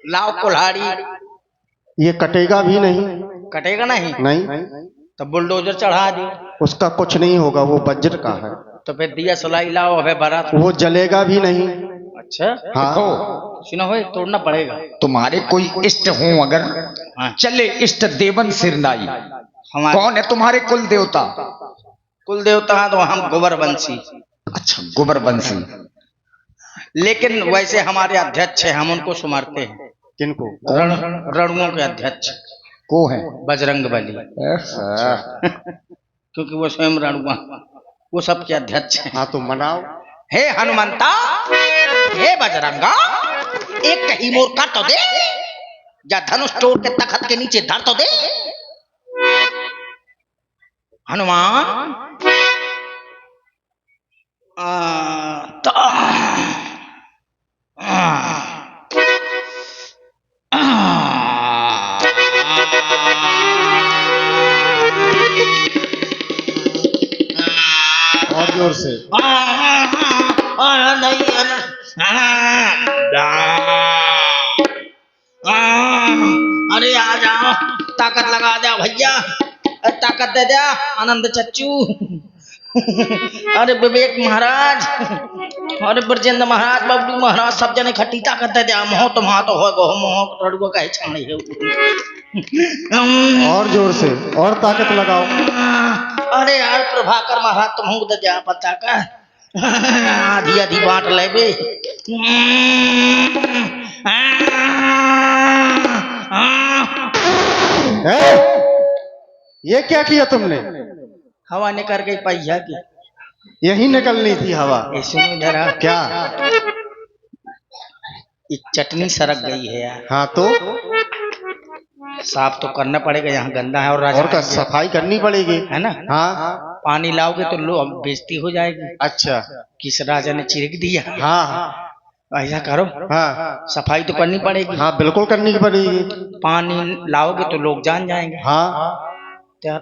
लाओ कुल्हाड़ी। ये कटेगा भी नहीं। कटेगा नहीं? नहीं, तो बुलडोजर चढ़ा दो। उसका कुछ नहीं होगा, वो वज्र का है। तो फिर दिया सलाई लाओ, अबे बारात। वो जलेगा भी नहीं। अच्छा हाँ। सुनो भाई, तोड़ना पड़ेगा। तुम्हारे कोई इष्ट हो अगर, चले इष्ट देवन सिरनाई। हमारे कौन है तुम्हारे कुल देवता? कुल देवता हैं तो हम गोबरवंशी। अच्छा, गोबरवंशी। लेकिन वैसे हमारे अध्यक्ष है, हम उनको सुमरते हैं। किनको? रणुओं के अध्यक्ष को है? बजरंग बली। क्योंकि वो स्वयं रणुआ, वो सबके अध्यक्ष हैं। हाँ तो मनाओ। हे हनुमंता, हे बजरंगा, एक कहीं मोर कर तो दे, या धनुष तोड़ के तखत के नीचे धर तो दे। हनुमान और जोर से। अरे आ जाओ, ताकत लगा दे भैया, ताकत दे दे आनंद चच्चू। अरे विवेक महाराज, अरे ब्रजेंद्र महाराज, बबलू महाराज, सब जने खट्टी ताकत दे दे। मोह तो हो गो, मोह रड़ुआ कहे छाणी है। और जोर से, और ताकत लगाओ। अरे यार प्रभाकर महाराज, तुम दे दे पता का, आधी आधी बांट ले बे। ये क्या किया तुमने? हवा निकल गई पहिया की। यही निकलनी थी हवा। ये सुनो इधर आ। क्या? ये चटनी सरक गई है यार। हाँ तो साफ तो करना पड़ेगा, यहाँ गंदा है। और राजा और का सफाई करनी पड़ेगी, है ना? हाँ। पानी लाओगे तो लो बेइज्जती हो जाएगी। अच्छा। किस राजा ने चिरक दिया? हाँ ऐसा करो, हाँ सफाई तो करनी पड़ेगी। हाँ, बिल्कुल करनी पड़ेगी। पानी लाओगे तो लोग जान जाएंगे। हाँ। तो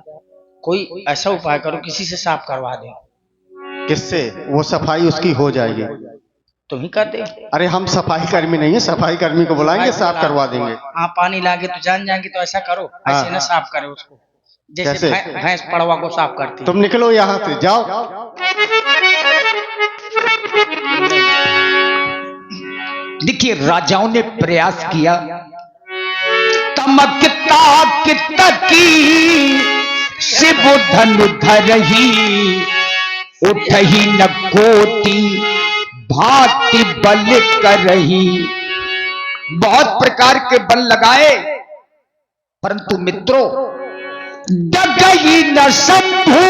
कोई ऐसा उपाय करो, किसी से साफ करवा दे। किससे? वो सफाई उसकी हो जाएगी। तुम ही कर दे। अरे हम सफाई कर्मी नहीं है, सफाई कर्मी को बुलाएंगे, साफ करवा देंगे। हाँ, पानी लागे तो जान जाएंगे। तो ऐसा करो, ऐसे ना साफ करे उसको, जैसे भैंस पड़वा को साफ करती। तुम निकलो यहाँ से, जाओ। देखिए, राजाओं ने प्रयास किया, तमकता की शिव धनु धरही, उठही न कोटि भांति बल करही। बहुत प्रकार के बल लगाए, परंतु मित्रों डगई न शंभु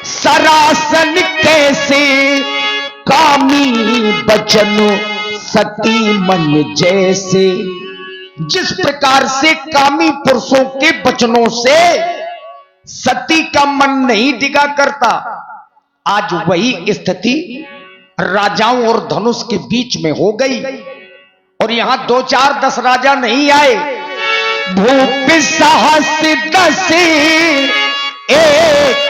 सरासन कैसे, कामी बचन सती मन जैसे। जिस प्रकार से कामी पुरुषों के वचनों से सती का मन नहीं डिगा करता, आज वही स्थिति राजाओं और धनुष के बीच में हो गई। और यहां 2 4 10 राजा नहीं आए, भूप साहस 10